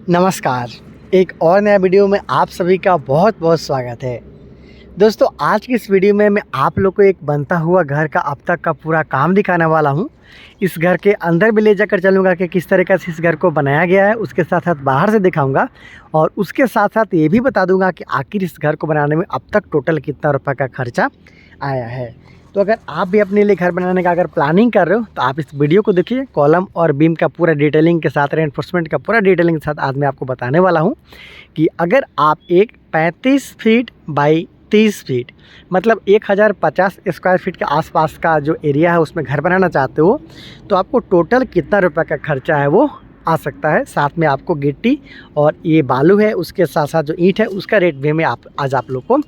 नमस्कार। एक और नया वीडियो में आप सभी का बहुत बहुत स्वागत है। दोस्तों, आज की इस वीडियो में मैं आप लोग को एक बनता हुआ घर का अब तक का पूरा काम दिखाने वाला हूं। इस घर के अंदर भी ले जाकर चलूंगा कि किस तरीके से इस घर को बनाया गया है, उसके साथ साथ बाहर से दिखाऊंगा और उसके साथ साथ ये भी बता दूंगा कि आखिर इस घर को बनाने में अब तक टोटल कितना रुपये का खर्चा आया है। तो अगर आप भी अपने लिए घर बनाने का अगर प्लानिंग कर रहे हो तो आप इस वीडियो को देखिए। कॉलम और बीम का पूरा डिटेलिंग के साथ, रेनफोर्समेंट का पूरा डिटेलिंग के साथ आज मैं आपको बताने वाला हूं कि अगर आप एक 35 फीट बाई 30 फीट मतलब 1050 स्क्वायर फीट के आसपास का जो एरिया है उसमें घर बनाना चाहते हो तो आपको टोटल कितना रुपये का खर्चा है वो आ सकता है। साथ में आपको गिट्टी और ये बालू है, उसके साथ साथ जो ईंट है उसका रेट भी मैं आज आप लोग को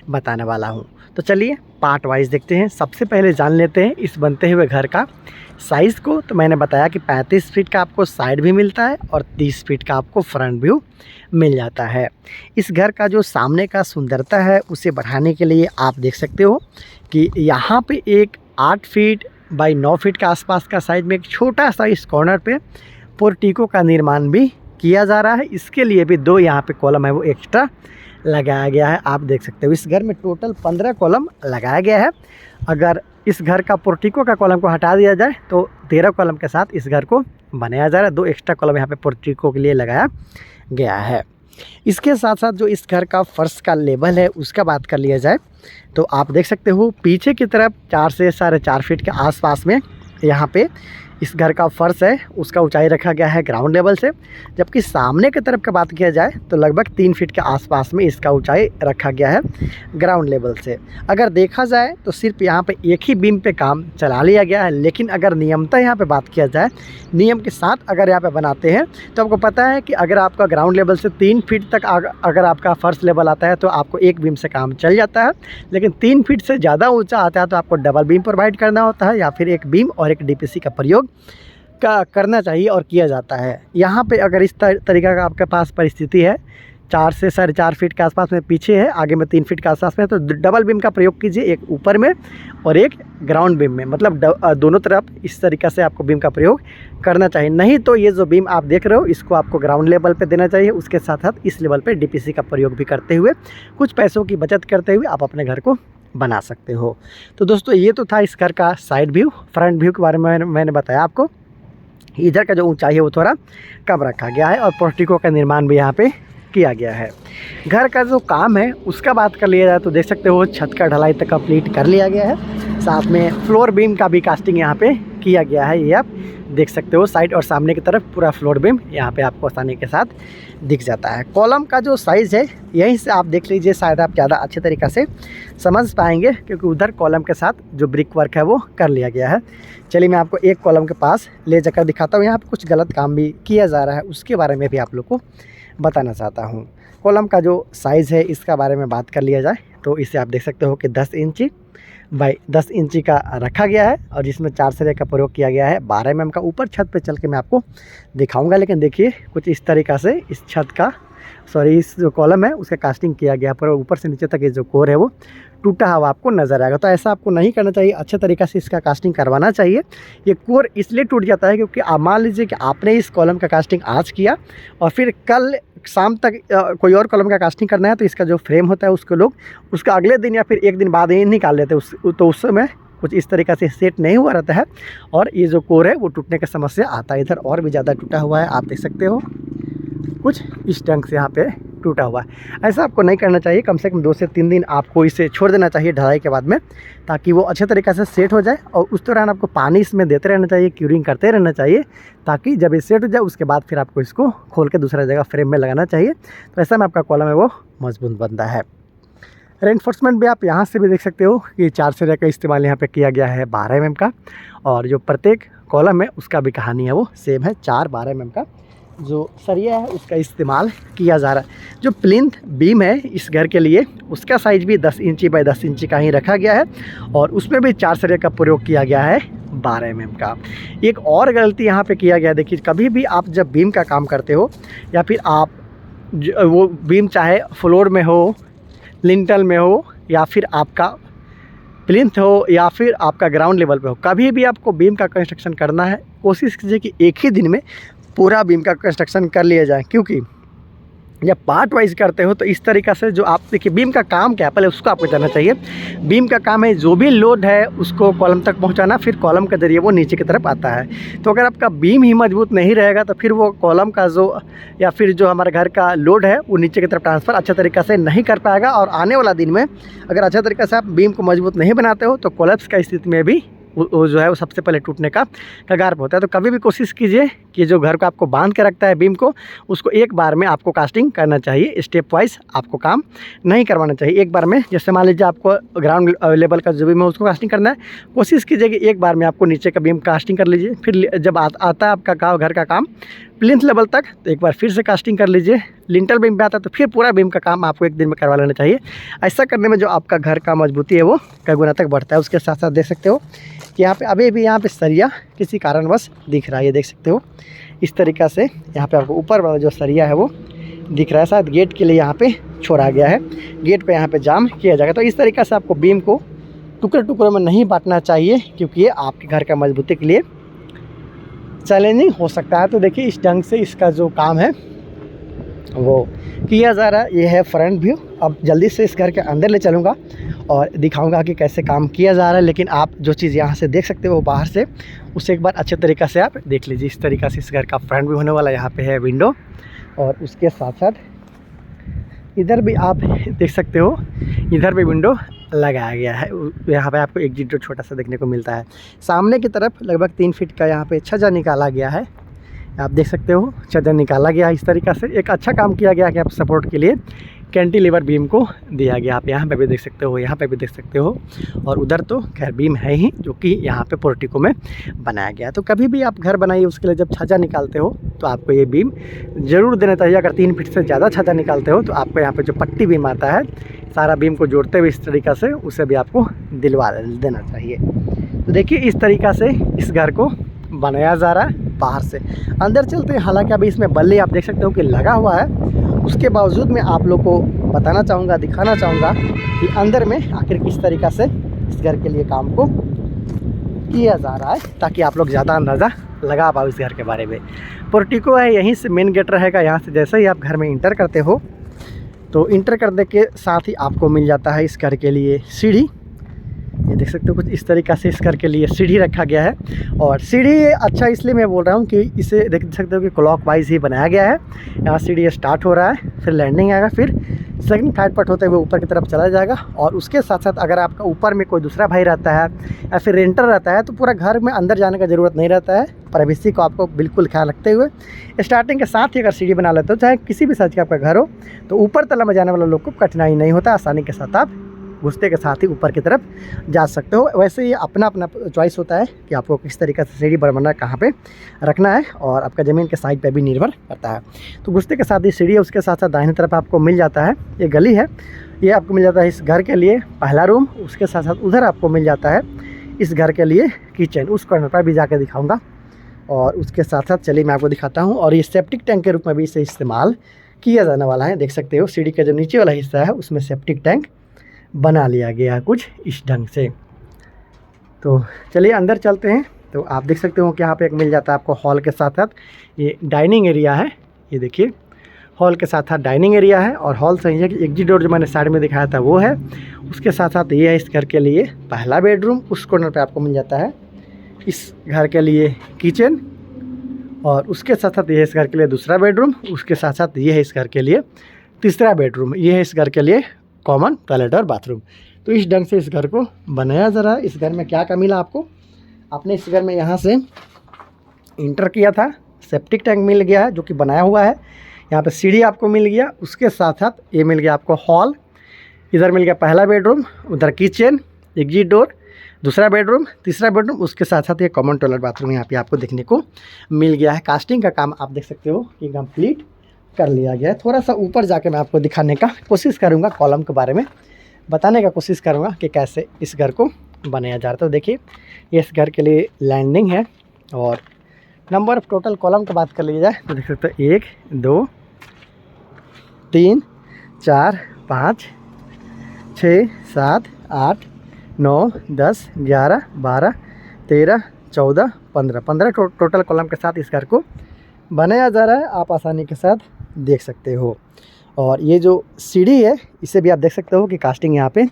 बताने वाला हूँ। तो चलिए पार्ट वाइज देखते हैं। सबसे पहले जान लेते हैं इस बनते हुए घर का साइज़ को। तो मैंने बताया कि 35 फीट का आपको साइड भी मिलता है और 30 फीट का आपको फ्रंट व्यू मिल जाता है। इस घर का जो सामने का सुंदरता है उसे बढ़ाने के लिए आप देख सकते हो कि यहाँ पे एक 8 फीट बाई 9 फीट के आसपास का साइज में एक छोटा सा इस कॉर्नर पे पोर्टिको का निर्माण भी किया जा रहा है। इसके लिए भी 2 यहाँ पे कॉलम है वो एक्स्ट्रा लगाया गया है। आप देख सकते हो इस घर में टोटल 15 कॉलम लगाया गया है। अगर इस घर का पोर्टिको का कॉलम को हटा दिया जाए तो 13 कॉलम के साथ इस घर को बनाया जा रहा है। 2 एक्स्ट्रा कॉलम यहाँ पे पोर्टिको के लिए लगाया गया है। इसके साथ साथ जो इस घर का फर्श का लेवल है उसका बात कर लिया जाए तो आप देख सकते हो पीछे की तरफ 4 से 4.5 फीट के आसपास में यहाँ पे इस घर का फर्श है उसका ऊंचाई रखा गया है ग्राउंड लेवल से, जबकि सामने की तरफ का बात किया जाए तो लगभग 3 फीट के आसपास में इसका ऊंचाई रखा गया है ग्राउंड लेवल से। अगर देखा जाए तो सिर्फ यहाँ पे एक ही बीम पे काम चला लिया गया है, लेकिन अगर नियमता यहाँ पे बात किया जाए, नियम के साथ अगर यहाँ पे बनाते हैं तो आपको पता है कि अगर आपका ग्राउंड लेवल से 3 फीट तक अगर आपका फर्स्ट लेवल आता है तो आपको एक बीम से काम चल जाता है, लेकिन 3 फीट से ज़्यादा ऊँचा आता है तो आपको डबल बीम प्रोवाइड करना होता है या फिर एक बीम और एक DPC का प्रयोग करना चाहिए और किया जाता है। यहाँ पे अगर इस तरीका का आपके पास परिस्थिति है 4 से 4.5 फीट के आसपास में पीछे है, आगे में 3 फीट के आसपास में, तो डबल बीम का प्रयोग कीजिए, एक ऊपर में और एक ग्राउंड बीम में, मतलब दोनों तरफ इस तरीक़ा से आपको बीम का प्रयोग करना चाहिए। नहीं तो ये जो बीम आप देख रहे हो इसको आपको ग्राउंड लेवल पे देना चाहिए, उसके साथ साथ इस लेवल पे DPC का प्रयोग भी करते हुए कुछ पैसों की बचत करते हुए आप अपने घर को बना सकते हो। तो दोस्तों ये तो था इस घर का साइड व्यू। फ्रंट व्यू के बारे में मैंने बताया आपको। इधर का जो ऊंचाई है वो थोड़ा कम रखा गया है और पोर्टिको का निर्माण भी यहाँ पे किया गया है। घर का जो काम है उसका बात कर लिया जाए तो देख सकते हो छत का ढलाई तक कंप्लीट कर लिया गया है। साथ में फ्लोर बीम का भी कास्टिंग यहाँ पे किया गया है। ये आप देख सकते हो साइड और सामने की तरफ पूरा फ्लोर बीम यहाँ पे आपको आसानी के साथ दिख जाता है। कॉलम का जो साइज़ है यहीं से आप देख लीजिए, शायद आप ज़्यादा अच्छे तरीक़े से समझ पाएंगे क्योंकि उधर कॉलम के साथ जो ब्रिक वर्क है वो कर लिया गया है। चलिए मैं आपको एक कॉलम के पास ले जाकर दिखाता हूँ। यहाँ पे कुछ गलत काम भी किया जा रहा है, उसके बारे में भी आप लोग को बताना चाहता हूँ। कॉलम का जो साइज़ है इसका बारे में बात कर लिया जाए तो इसे आप देख सकते हो कि 10 इंची बाई 10 इंची का रखा गया है और जिसमें 4 सिरे का प्रयोग किया गया है। 12 mm का ऊपर छत पे चल के मैं आपको दिखाऊंगा, लेकिन देखिए कुछ इस तरीक़ा से इस छत का इस जो कॉलम है उसका कास्टिंग किया गया, पर ऊपर से नीचे तक ये जो कोर है वो टूटा हुआ आपको नज़र आएगा। तो ऐसा आपको नहीं करना चाहिए, अच्छे तरीक़े से इसका कास्टिंग करवाना चाहिए। ये कोर इसलिए टूट जाता है क्योंकि आप मान लीजिए कि आपने इस कॉलम का कास्टिंग आज किया और फिर कल शाम तक कोई और कॉलम का कास्टिंग करना है तो इसका जो फ्रेम होता है उसको लोग उसका अगले दिन या फिर एक दिन बाद ही निकाल लेते हैं, तो उस समय कुछ इस तरीक़े से सेट नहीं हुआ रहता है और ये जो कोर है वो टूटने का समस्या आता है। इधर और भी ज़्यादा टूटा हुआ है, आप देख सकते हो कुछ इस ढंग से यहाँ पे टूटा हुआ है। ऐसा आपको नहीं करना चाहिए। कम से कम 2 से 3 दिन आपको इसे छोड़ देना चाहिए ढलाई के बाद में, ताकि वो अच्छे तरीक़े से सेट हो जाए और उस दौरान आपको पानी इसमें देते रहना चाहिए, क्यूरिंग करते रहना चाहिए, ताकि जब ये सेट हो जाए उसके बाद फिर आपको इसको खोल के दूसरा जगह फ्रेम में लगाना चाहिए। तो ऐसा में आपका कॉलम है वो मजबूत बनता है। रेनफोर्समेंट भी आप यहाँ से भी देख सकते हो कि 4 सिरे का इस्तेमाल यहाँ पे किया गया है 12 mm का, और जो प्रत्येक कॉलम है उसका भी कहानी है वो सेम है। 4-12 mm का जो सरिया है उसका इस्तेमाल किया जा रहा है। जो प्लिंथ बीम है इस घर के लिए उसका साइज़ भी 10 इंची बाई 10 इंची का ही रखा गया है और उसमें भी 4 सिरे का प्रयोग किया गया है 12 mm का। एक और गलती यहाँ पे किया गया, देखिए कभी भी आप जब बीम का काम करते हो या फिर आप वो बीम चाहे फ्लोर में हो, लिंटल में हो या फिर आपका प्लिंथ हो या फिर आपका ग्राउंड लेवल पे हो, कभी भी आपको बीम का कंस्ट्रक्शन करना है कोशिश कीजिए कि एक ही दिन में पूरा बीम का कंस्ट्रक्शन कर लिया जाए, क्योंकि जब पार्ट वाइज करते हो तो इस तरीक़ा से जो आप देखिए बीम का काम क्या है पहले उसको आपको जानना चाहिए। बीम का काम है जो भी लोड है उसको कॉलम तक पहुंचाना, फिर कॉलम के जरिए वो नीचे की तरफ आता है। तो अगर आपका बीम ही मजबूत नहीं रहेगा तो फिर वो कॉलम का जो या फिर जो हमारे घर का लोड है वो नीचे की तरफ ट्रांसफ़र अच्छा तरीक़ा से नहीं कर पाएगा, और आने वाला दिन में अगर अच्छा तरीक़े से आप बीम को मजबूत नहीं बनाते हो तो कोलैप्स का स्थिति में भी वो जो है वो सबसे पहले टूटने का कगार पर होता है। तो कभी भी कोशिश कीजिए कि जो घर को आपको बांध के रखता है बीम को, उसको एक बार में आपको कास्टिंग करना चाहिए। स्टेप वाइज आपको काम नहीं करवाना चाहिए एक बार में। जैसे मान लीजिए आपको ग्राउंड लेवल का जो बीम है उसको कास्टिंग करना है, कोशिश कीजिए कि एक बार में आपको नीचे का बीम कास्टिंग कर लीजिए। फिर जब आता है आपका घर का काम प्लिंथ लेवल तक तो एक बार फिर से कास्टिंग कर लीजिए। लिंटल बीम पे आता है तो फिर पूरा बीम का काम आपको एक दिन में करवा लेना चाहिए। ऐसा करने में जो आपका घर का मजबूती है वो कई गुना तक बढ़ता है। उसके साथ साथ देख सकते हो कि यहाँ पे अभी भी यहाँ पे सरिया किसी कारणवश दिख रहा है, ये देख सकते हो इस तरीक़ा से यहाँ पे आपको ऊपर वाला जो सरिया है वो दिख रहा है, शायद गेट के लिए यहाँ पे छोड़ा गया है, गेट पे यहाँ पे जाम किया जाएगा। तो इस तरीक़ा से आपको बीम को टुकड़े टुकड़ों में नहीं बांटना चाहिए, क्योंकि ये आपके घर का मजबूती के लिए चैलेंजिंग हो सकता है। तो देखिए इस ढंग से इसका जो काम है वो किया जा रहा है। ये है फ्रंट व्यू। अब जल्दी से इस घर के अंदर ले चलूँगा और दिखाऊंगा कि कैसे काम किया जा रहा है। लेकिन आप जो चीज़ यहाँ से देख सकते हो बाहर से, उसे एक बार अच्छे तरीक़े से आप देख लीजिए। इस तरीक़े से इस घर का फ्रंट व्यू होने वाला। यहाँ पे है विंडो, और उसके साथ साथ इधर भी आप देख सकते हो, इधर भी विंडो लगाया गया है। यहाँ पे आपको एग्जिट डोर छोटा सा देखने को मिलता है। सामने की तरफ लगभग 3 फीट का यहाँ पे छज्जा निकाला गया है, आप देख सकते हो छज्जा निकाला गया। इस तरीक़ा से एक अच्छा काम किया गया कि आप सपोर्ट के लिए कैंटिलीवर बीम को दिया गया। आप यहाँ पे भी देख सकते हो, यहाँ पे भी देख सकते हो, और उधर तो खैर बीम है ही जो कि यहाँ पे पोर्टिको में बनाया गया। तो कभी भी आप घर बनाइए उसके लिए जब छज्जा निकालते हो तो आपको ये बीम ज़रूर देना चाहिए। अगर 3 फीट से ज़्यादा छज्जा निकालते हो तो आपको यहाँ पे जो पट्टी बीम आता है सारा बीम को जोड़ते हुए इस तरीक़ा से, उसे भी आपको दिलवा देना चाहिए। तो देखिए इस तरीक़ा से इस घर को बनाया जा रहा है बाहर से। अंदर चलते हैं। हालांकि अभी इसमें बल्ली आप देख सकते हो कि लगा हुआ है, उसके बावजूद मैं आप लोग को बताना चाहूँगा, दिखाना चाहूँगा कि अंदर में आखिर किस तरीक़ा से इस घर के लिए काम को किया जा रहा है, ताकि आप लोग ज़्यादा अंदाज़ा लगा पाओ इस घर के बारे में। पोर्टिको है, यहीं से मेन गेट रहेगा। यहाँ से जैसे ही आप घर में इंटर करते हो तो इंटर करने के साथ ही आपको मिल जाता है इस घर के लिए सीढ़ी। ये देख सकते हो कुछ इस तरीक़ा से इस घर के लिए सीढ़ी रखा गया है। और सीढ़ी अच्छा इसलिए मैं बोल रहा हूँ कि इसे देख सकते हो कि क्लॉक वाइज ही बनाया गया है। यहाँ सीढ़ी स्टार्ट हो रहा है, फिर लैंडिंग आएगा, फिर सेकंड फ्लाइट पट होते हुए ऊपर की तरफ चला जाएगा। और उसके साथ साथ अगर आपका ऊपर में कोई दूसरा भाई रहता है या फिर रेंटर रहता है तो पूरा घर में अंदर जाने का ज़रूरत नहीं रहता है। प्राइवेसी को आपको बिल्कुल ख्याल रखते हुए स्टार्टिंग के साथ ही अगर सीढ़ी बना लेते हो, चाहे किसी भी साइज का आपका घर हो, तो ऊपर तला में जाने वाले लोग को कठिनाई नहीं होता, आसानी के साथ आप घुसते के साथ ही ऊपर की तरफ जा सकते हो। वैसे ये अपना अपना चॉइस होता है कि आपको किस तरीके से सीढ़ी बनवाना है, कहाँ पे रखना है, और आपका ज़मीन के साइज पे भी निर्भर करता है। तो घुसते के साथ ही सीढ़ी है, उसके साथ साथ दाहिनी तरफ आपको मिल जाता है ये गली है, ये आपको मिल जाता है इस घर के लिए पहला रूम। उसके साथ साथ उधर आपको मिल जाता है इस घर के लिए किचन। उस कॉर्नर पर भी जाकर दिखाऊँगा। और उसके साथ साथ चलिए मैं आपको दिखाता हूँ। और ये सेप्टिक टैंक के रूप में भी इसे इस्तेमाल किया जाने वाला है। देख सकते हो सीढ़ी का जो नीचे वाला हिस्सा है उसमें सेप्टिक टैंक बना लिया गया है कुछ इस ढंग से। तो चलिए अंदर चलते हैं। तो आप देख सकते हो कि यहाँ पे एक मिल जाता है आपको हॉल के साथ साथ ये डाइनिंग एरिया है। ये देखिए हॉल के साथ साथ डाइनिंग एरिया है, और हॉल से ही एग्जिट डोर जो मैंने साइड में दिखाया था वो है। उसके साथ साथ ये है इस घर के लिए पहला बेडरूम। उस कॉर्नर पे आपको मिल जाता है इस घर के लिए किचन, और उसके साथ साथ ये है इस घर के लिए दूसरा बेडरूम। उसके साथ साथ ये है इस घर के लिए तीसरा बेडरूम। ये है इस घर के लिए कॉमन टॉयलेट और बाथरूम। तो इस ढंग से इस घर को बनाया जा रहा है। इस घर में क्या क्या मिला आपको, आपने इस घर में यहाँ से इंटर किया था, सेप्टिक टैंक मिल गया है जो कि बनाया हुआ है। यहाँ पे सीढ़ी आपको मिल गया। उसके साथ साथ ये मिल गया आपको हॉल, इधर मिल गया पहला बेडरूम, उधर किचन, एग्जिट डोर, दूसरा बेडरूम, तीसरा बेडरूम। उसके साथ साथ ये कॉमन टॉयलेट बाथरूम यहाँ पे आपको देखने को मिल गया है। कास्टिंग का काम आप देख सकते हो कि कंप्लीट कर लिया गया है। थोड़ा सा ऊपर जाके मैं आपको दिखाने का कोशिश करूँगा, कॉलम के बारे में बताने का कोशिश करूँगा कि कैसे इस घर को बनाया जा रहा है। तो देखिए ये इस घर के लिए लैंडिंग है। और नंबर ऑफ टोटल कॉलम की बात कर ली जाए तो देख सकते हो 1 2 3 4 5 6 7 8 9 10 11 12 13 14 15 टोटल कॉलम के साथ इस घर को बनाया जा रहा है, आप आसानी के साथ देख सकते हो। और ये जो सीढ़ी है इसे भी आप देख सकते हो कि कास्टिंग यहाँ पे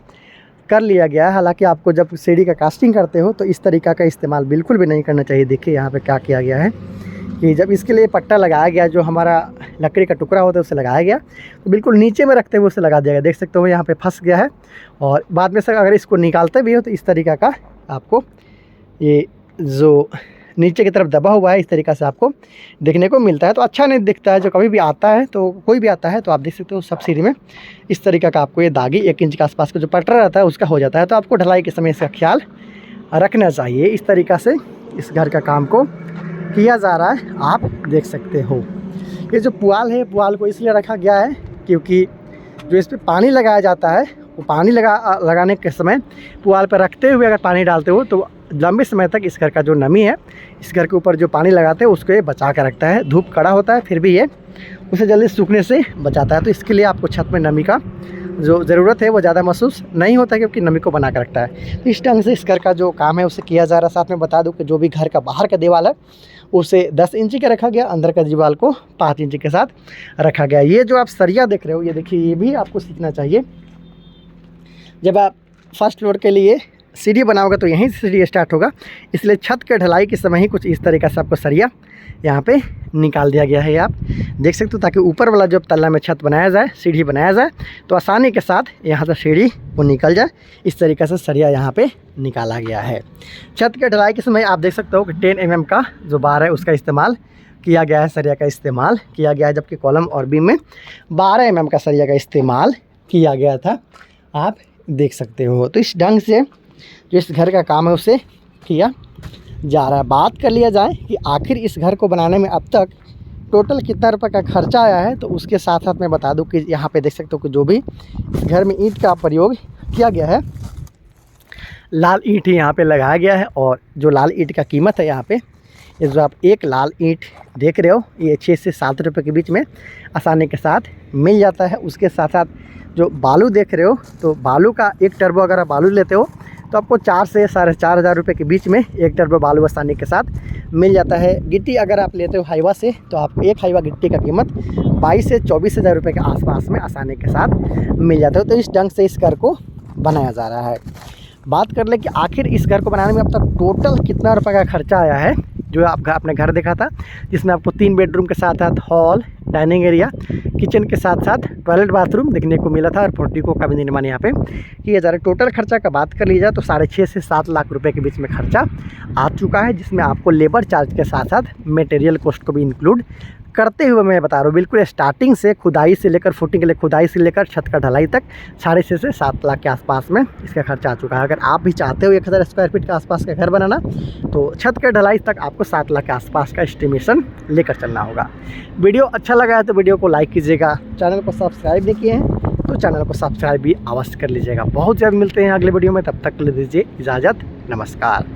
कर लिया गया है। हालांकि आपको जब सीढ़ी का कास्टिंग करते हो तो इस तरीक़ा का इस्तेमाल बिल्कुल भी नहीं करना चाहिए। देखिए यहाँ पे क्या किया गया है कि जब इसके लिए पट्टा लगाया गया, जो हमारा लकड़ी का टुकड़ा होता है उसे लगाया गया, तो बिल्कुल नीचे में रखते हुए उसे लगा दिया गया। देख सकते हो यहाँ पे फंस गया है। और बाद में से अगर इसको निकालते भी हो तो इस तरीक़ा का आपको ये जो नीचे की तरफ दबा हुआ है इस तरीक़ा से आपको देखने को मिलता है। तो अच्छा नहीं दिखता है। जो कभी भी आता है तो कोई भी आता है तो आप देख सकते हो सब सीढ़ी में इस तरीक़ा का आपको ये दागी 1 इंच के आसपास का जो पटरा रहता है उसका हो जाता है। तो आपको ढलाई के समय इसका ख्याल रखना चाहिए। इस तरीक़ा से इस घर का काम को किया जा रहा है, आप देख सकते हो। ये जो पुआल है, पुआल को इसलिए रखा गया है क्योंकि जो इस पर पानी लगाया जाता है वो पानी लगाने के समय पुआल पर रखते हुए अगर पानी डालते हो तो लंबे समय तक इस घर का जो नमी है, इस घर के ऊपर जो पानी लगाते हैं उसको ये बचा कर रखता है। धूप कड़ा होता है फिर भी ये उसे जल्दी सूखने से बचाता है। तो इसके लिए आपको छत में नमी का जो ज़रूरत है वो ज़्यादा महसूस नहीं होता क्योंकि नमी को बना कर रखता है। तो इस ढंग से इस घर का जो काम है उसे किया जा रहा है। साथ में बता दूं कि जो भी घर का बाहर का दीवार है उसे 10 इंची का रखा गया, अंदर का दीवार को 5 इंची के साथ रखा गया। ये जो आप सरिया देख रहे हो, ये देखिए, ये भी आपको सीखना चाहिए। जब आप फर्स्ट फ्लोर के लिए सीढ़ी बनाओगे तो यहीं से सीढ़ी स्टार्ट होगा, इसलिए छत के ढलाई के समय ही कुछ इस तरीक़े से आपको सरिया यहाँ पे निकाल दिया गया है। आप देख सकते हो ताकि ऊपर वाला जब तल्ला में छत बनाया जाए, सीढ़ी बनाया जाए तो आसानी के साथ यहाँ से सीढ़ी वो निकल जाए। इस तरीक़े से सरिया यहाँ पे निकाला गया है। छत के ढलाई के समय आप देख सकते हो कि 10 mm का जो बार है उसका इस्तेमाल किया गया है, सरिया का इस्तेमाल किया गया है, जबकि कॉलम और बीम में 12 mm का सरिया का इस्तेमाल किया गया था, आप देख सकते हो। तो इस ढंग से जो इस घर का काम है उसे किया जा रहा है। बात कर लिया जाए कि आखिर इस घर को बनाने में अब तक टोटल कितना रुपए का खर्चा आया है, तो उसके साथ साथ मैं बता दूं कि यहाँ पे देख सकते हो कि जो भी इस घर में ईंट का प्रयोग किया गया है, लाल ईंट ही यहाँ पे लगाया गया है। और जो लाल ईंट का कीमत है यहाँ पे, ये जो आप एक लाल ईंट देख रहे हो ये 6 से 7 रुपये के बीच में आसानी के साथ मिल जाता है। उसके साथ साथ जो बालू देख रहे हो, तो बालू का एक टर्बो अगर आप बालू लेते हो तो आपको 4 से 4,500 रुपये के बीच में एक टर्बो बालू आसानी के साथ मिल जाता है। गिट्टी अगर आप लेते हो हाईवा से तो आपको एक हाईवा गिट्टी का कीमत 22 से 24,000 रुपये के आसपास में आसानी के साथ मिल जाता है। तो इस ढंग से इस घर को बनाया जा रहा है। बात कर ले कि आखिर इस घर को बनाने में अब तक टोटल कितना रुपये का खर्चा आया है। जो आप अपने घर देखा था जिसमें आपको 3 बेडरूम के साथ साथ हॉल, डाइनिंग एरिया, किचन के साथ साथ टॉयलेट बाथरूम देखने को मिला था और पोर्टिको का भी निर्माण यहाँ पे किया जा रहा है। टोटल खर्चा का बात कर ली जाए तो 6.5 से 7 लाख रुपए के बीच में खर्चा आ चुका है, जिसमें आपको लेबर चार्ज के साथ साथ मटेरियल कॉस्ट को भी इंक्लूड करते हुए मैं बता रहा हूँ। बिल्कुल स्टार्टिंग से खुदाई से लेकर फुटिंग के लिए खुदाई से लेकर छत का ढलाई तक 6.5 से 7 लाख के आसपास में इसका खर्चा आ चुका है। अगर आप भी चाहते हो 1000 स्क्वायर फीट के आसपास का घर बनाना तो छत के ढलाई तक आपको 7 लाख के आसपास का एस्टिमेशन लेकर चलना होगा। वीडियो अच्छा लगा है तो वीडियो को लाइक कीजिएगा, चैनल को सब्सक्राइब नहीं किए हैं तो चैनल को सब्सक्राइब भी अवश्य कर लीजिएगा। बहुत जल्द मिलते हैं अगले वीडियो में, तब तक ले दीजिए इजाज़त, नमस्कार।